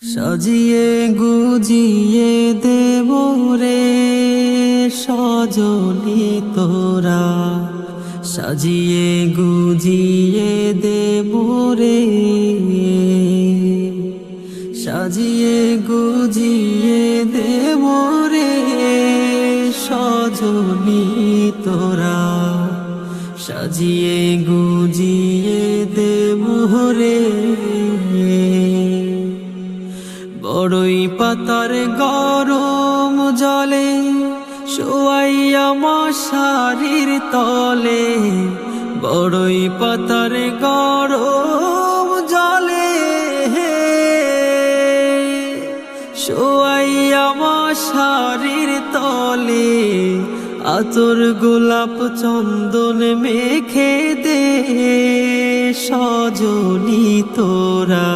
সাজিয়ে গুজিয়ে দেব রে সজনি তোরা, সাজিয়ে গুজিয়ে দেব রে, সাজিয়ে গুজিয়ে দেব রে সজনি তোরা, সাজিয়ে গুজিয়ে দেব রে। বড়ই পাতার গরম জলে শোয়াইয়া মশারির তলে, বড়ই পাতার গরম জলে শোয়াইয়া মশারির তলে, আতর গোলাপ চন্দন মেখে দে সজনি তোরা,